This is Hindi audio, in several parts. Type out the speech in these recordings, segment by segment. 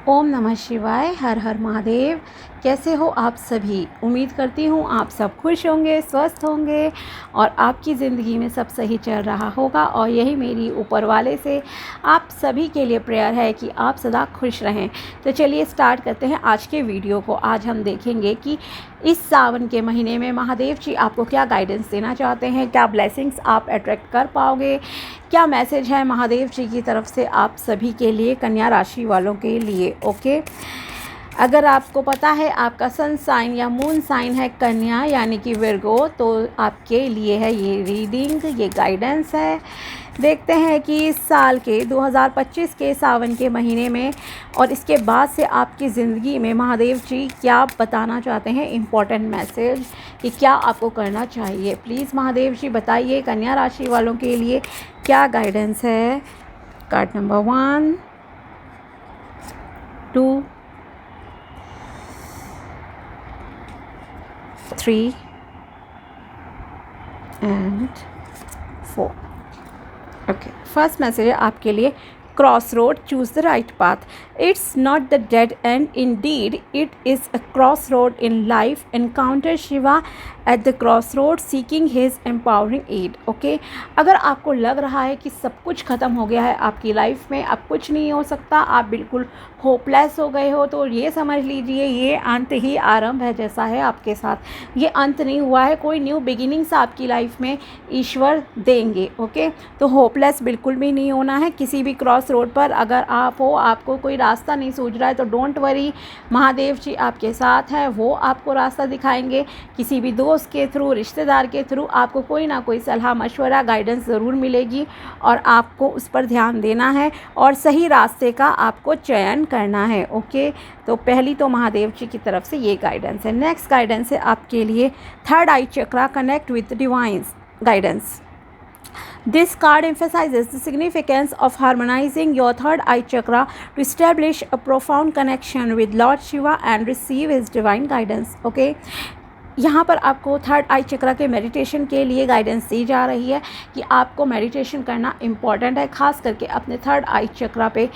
ओम नमः शिवाय। हर हर महादेव। कैसे हो आप सभी? उम्मीद करती हूँ आप सब खुश होंगे, स्वस्थ होंगे और आपकी ज़िंदगी में सब सही चल रहा होगा। और यही मेरी ऊपर वाले से आप सभी के लिए प्रेयर है कि आप सदा खुश रहें। तो चलिए स्टार्ट करते हैं आज के वीडियो को। आज हम देखेंगे कि इस सावन के महीने में महादेव जी आपको क्या गाइडेंस देना चाहते हैं, क्या ब्लेसिंग्स आप अट्रैक्ट कर पाओगे, क्या मैसेज है महादेव जी की तरफ से आप सभी के लिए, कन्या राशि वालों के लिए। ओके, अगर आपको पता है आपका सन साइन या मून साइन है कन्या यानी कि विर्गो, तो आपके लिए है ये रीडिंग, ये गाइडेंस है। देखते हैं कि इस साल के 2025 के सावन के महीने में और इसके बाद से आपकी ज़िंदगी में महादेव जी क्या बताना चाहते हैं, इम्पोर्टेंट मैसेज कि क्या आपको करना चाहिए। प्लीज़ महादेव जी बताइए कन्या राशि वालों के लिए क्या गाइडेंस है। Card number 1, 2, 3 and 4। Okay, first message है आपके लिए, cross road, choose the right path. It's not the dead end, indeed it is a cross road in life. Encounter Shiva at the cross road seeking his empowering aid. Okay, अगर आपको लग रहा है कि सब कुछ ख़त्म हो गया है आपकी लाइफ में, अब कुछ नहीं हो सकता, आप बिल्कुल होपलेस हो गए हो, तो ये समझ लीजिए ये अंत ही आरंभ है जैसा है आपके साथ। ये अंत नहीं हुआ है, कोई न्यू बिगिनिंग्स आपकी लाइफ में ईश्वर देंगे। ओके, तो होपलेस बिल्कुल भी नहीं होना है। किसी भी क्रॉस रोड पर अगर आप हो, आपको कोई रास्ता नहीं सूझ रहा है, तो डोंट वरी, महादेव जी आपके साथ हैं, वो आपको रास्ता दिखाएंगे। किसी भी दोस्त के थ्रू, रिश्तेदार के थ्रू आपको कोई ना कोई सलाह मशवरा गाइडेंस ज़रूर मिलेगी और आपको उस पर ध्यान देना है और सही रास्ते का आपको चयन करना है। ओके, तो पहली तो महादेव जी की तरफ से ये गाइडेंस है। नेक्स्ट गाइडेंस है आपके लिए, third I chakra, connect with divine guidance. This card emphasizes the significance of harmonizing your third eye chakra to establish a profound connection with Lord Shiva and receive his divine guidance. Okay? यहाँ पर आपको थर्ड आई चक्रा के मेडिटेशन के लिए गाइडेंस दी जा रही है कि आपको मेडिटेशन करना इम्पॉर्टेंट है। ख़ास करके अपने थर्ड आई चक्रा पे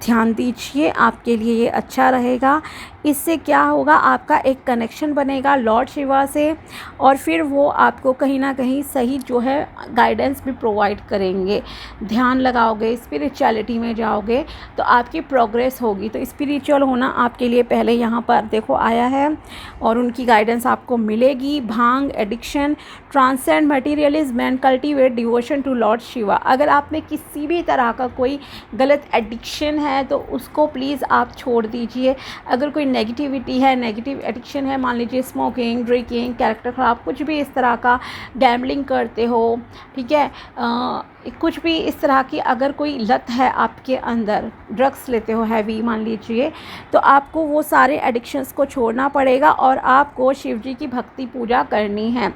ध्यान दीजिए, आपके लिए ये अच्छा रहेगा। इससे क्या होगा, आपका एक कनेक्शन बनेगा लॉर्ड शिवा से और फिर वो आपको कहीं ना कहीं सही जो है गाइडेंस भी प्रोवाइड करेंगे। ध्यान लगाओगे, स्पिरिचुअलिटी में जाओगे तो आपकी प्रोग्रेस होगी। तो स्पिरिचुअल होना आपके लिए पहले यहाँ पर देखो आया है और उनकी गाइडेंस आपको मिलेगी। Bhang addiction, transcend materialism and cultivate devotion to lord Shiva. अगर आप में किसी भी तरह का कोई गलत एडिक्शन है तो उसको प्लीज़ आप छोड़ दीजिए। अगर कोई नेगेटिविटी है, नेगेटिव एडिक्शन है, मान लीजिए स्मोकिंग, ड्रिंकिंग, कैरेक्टर ख़राब, कुछ भी इस तरह का, गैम्बलिंग करते हो, ठीक है, कुछ भी इस तरह की अगर कोई लत है आपके अंदर, ड्रग्स लेते हो हैवी मान लीजिए, तो आपको वो सारे एडिक्शंस को छोड़ना पड़ेगा और आपको शिव जी की भक्ति पूजा करनी है।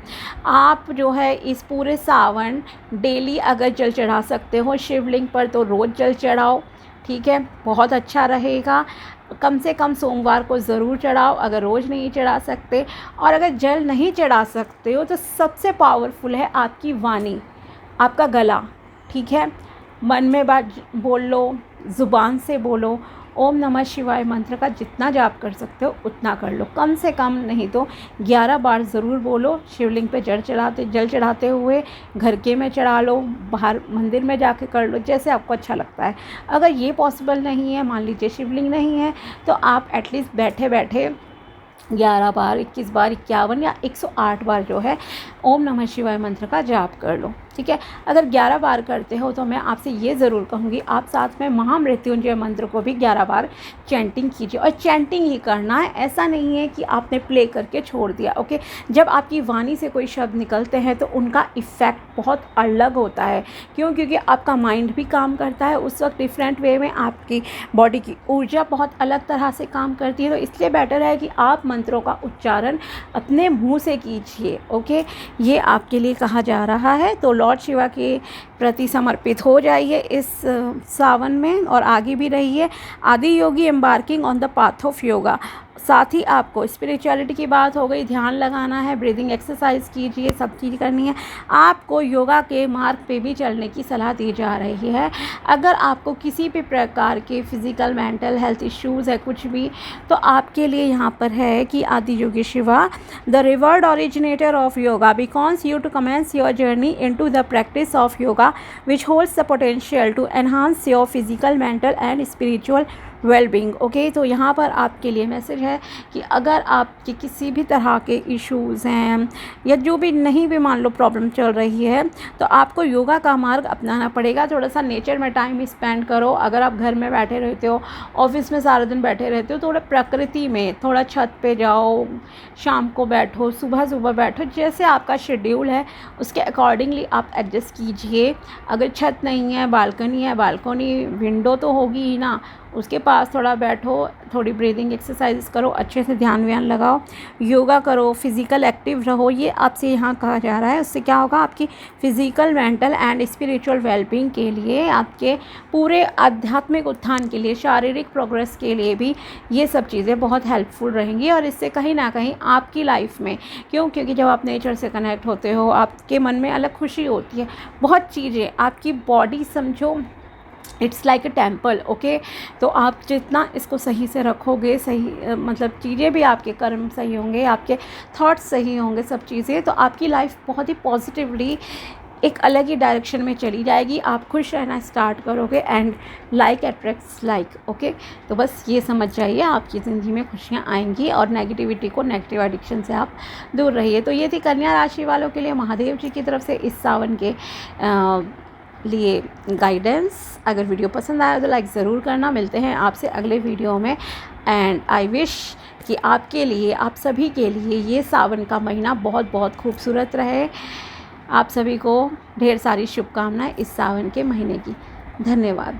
आप जो है इस पूरे सावन डेली अगर जल चढ़ा सकते हो शिवलिंग पर तो रोज़ जल चढ़ाओ, ठीक है, बहुत अच्छा रहेगा। कम से कम सोमवार को ज़रूर चढ़ाओ अगर रोज़ नहीं चढ़ा सकते। और अगर जल नहीं चढ़ा सकते हो तो सबसे पावरफुल है आपकी वाणी, आपका गला, ठीक है। मन में बात बोल लो, ज़ुबान से बोलो, ओम नमः शिवाय मंत्र का जितना जाप कर सकते हो उतना कर लो। कम से कम नहीं तो 11 बार ज़रूर बोलो। शिवलिंग पे जल चढ़ाते हुए घर के में चढ़ा लो, बाहर मंदिर में जाके कर लो, जैसे आपको अच्छा लगता है। अगर ये पॉसिबल नहीं है, मान लीजिए शिवलिंग नहीं है, तो आप एटलीस्ट बैठे बैठे 11 बार, 21 बार, 51 या 108 बार जो है ओम नमः शिवाय मंत्र का जाप कर लो, ठीक है। अगर 11 बार करते हो तो मैं आपसे ये ज़रूर कहूँगी आप साथ में महामृत्युंजय मंत्र को भी 11 बार चैंटिंग कीजिए और चैंटिंग ही करना है। ऐसा नहीं है कि आपने प्ले करके छोड़ दिया। ओके, जब आपकी वाणी से कोई शब्द निकलते हैं तो उनका इफ़ेक्ट बहुत अलग होता है। क्यों? क्योंकि आपका माइंड भी काम करता है उस वक्त डिफरेंट वे में, आपकी बॉडी की ऊर्जा बहुत अलग तरह से काम करती है। तो इसलिए बेटर है कि आप मंत्रों का उच्चारण अपने मुँह से कीजिए। ओके, ये आपके लिए कहा जा रहा है। तो लॉर्ड शिवा के प्रति समर्पित हो जाइए इस सावन में और आगे भी रहिए। Adi Yogi embarking on the path of yoga. साथ ही आपको स्पिरिचुअलिटी की बात हो गई, ध्यान लगाना है, ब्रीदिंग एक्सरसाइज कीजिए, सब चीज़ करनी है। आपको योगा के मार्ग पे भी चलने की सलाह दी जा रही है। अगर आपको किसी भी प्रकार के फिज़िकल मेंटल हेल्थ इश्यूज़ है कुछ भी, तो आपके लिए यहाँ पर है कि Adi Yogi Shiva the revered originator of yoga beckons you to commence your journey into the practice of yoga, which holds the potential to enhance your physical, mental and spiritual wellbeing. Okay, तो यहाँ पर आपके लिए मैसेज है कि अगर आपके किसी भी तरह के इश्यूज़ हैं या जो भी नहीं भी मान लो प्रॉब्लम चल रही है, तो आपको योगा का मार्ग अपनाना पड़ेगा। थोड़ा सा नेचर में टाइम स्पेंड करो। अगर आप घर में बैठे रहते हो, ऑफिस में सारा दिन बैठे रहते हो, थोड़ा प्रकृति में, थोड़ा छत पे जाओ, शाम को बैठो, सुबह सुबह बैठो, जैसे आपका शेड्यूल है उसके अकॉर्डिंगली आप एडजस्ट कीजिए। अगर छत नहीं है, बालकनी है, बालकनी विंडो तो होगी ही ना, उसके पास थोड़ा बैठो, थोड़ी ब्रीदिंग एक्सरसाइज करो, अच्छे से ध्यान व्यान लगाओ, योगा करो, फिज़िकल एक्टिव रहो, ये आपसे यहाँ कहा जा रहा है। उससे क्या होगा, आपकी physical, mental and spiritual wellbeing के लिए, आपके पूरे आध्यात्मिक उत्थान के लिए, शारीरिक प्रोग्रेस के लिए भी ये सब चीज़ें बहुत हेल्पफुल रहेंगी। और इससे कहीं ना कहीं आपकी लाइफ में क्योंकि जब आप नेचर से कनेक्ट होते हो, आपके मन में अलग खुशी होती है, बहुत चीज़ें, आपकी बॉडी समझो it's like a temple. Okay, तो आप जितना इसको सही से रखोगे, सही मतलब चीज़ें भी, आपके कर्म सही होंगे, आपके थॉट्स सही होंगे, सब चीज़ें, तो आपकी लाइफ बहुत ही पॉजिटिवली एक अलग ही डायरेक्शन में चली जाएगी। आप खुश रहना स्टार्ट करोगे and like attracts like. Okay, तो बस ये समझ जाइए, आपकी ज़िंदगी में खुशियाँ आएंगी और नेगेटिविटी को, नेगेटिव एडिक्शन से आप दूर रहिए। तो ये थी कन्या राशि वालों के लिए महादेव जी की तरफ से इस सावन के लिए गाइडेंस। अगर वीडियो पसंद आया तो लाइक ज़रूर करना। मिलते हैं आपसे अगले वीडियो में एंड आई विश कि आपके लिए, आप सभी के लिए ये सावन का महीना बहुत बहुत खूबसूरत रहे। आप सभी को ढेर सारी शुभकामनाएं इस सावन के महीने की। धन्यवाद।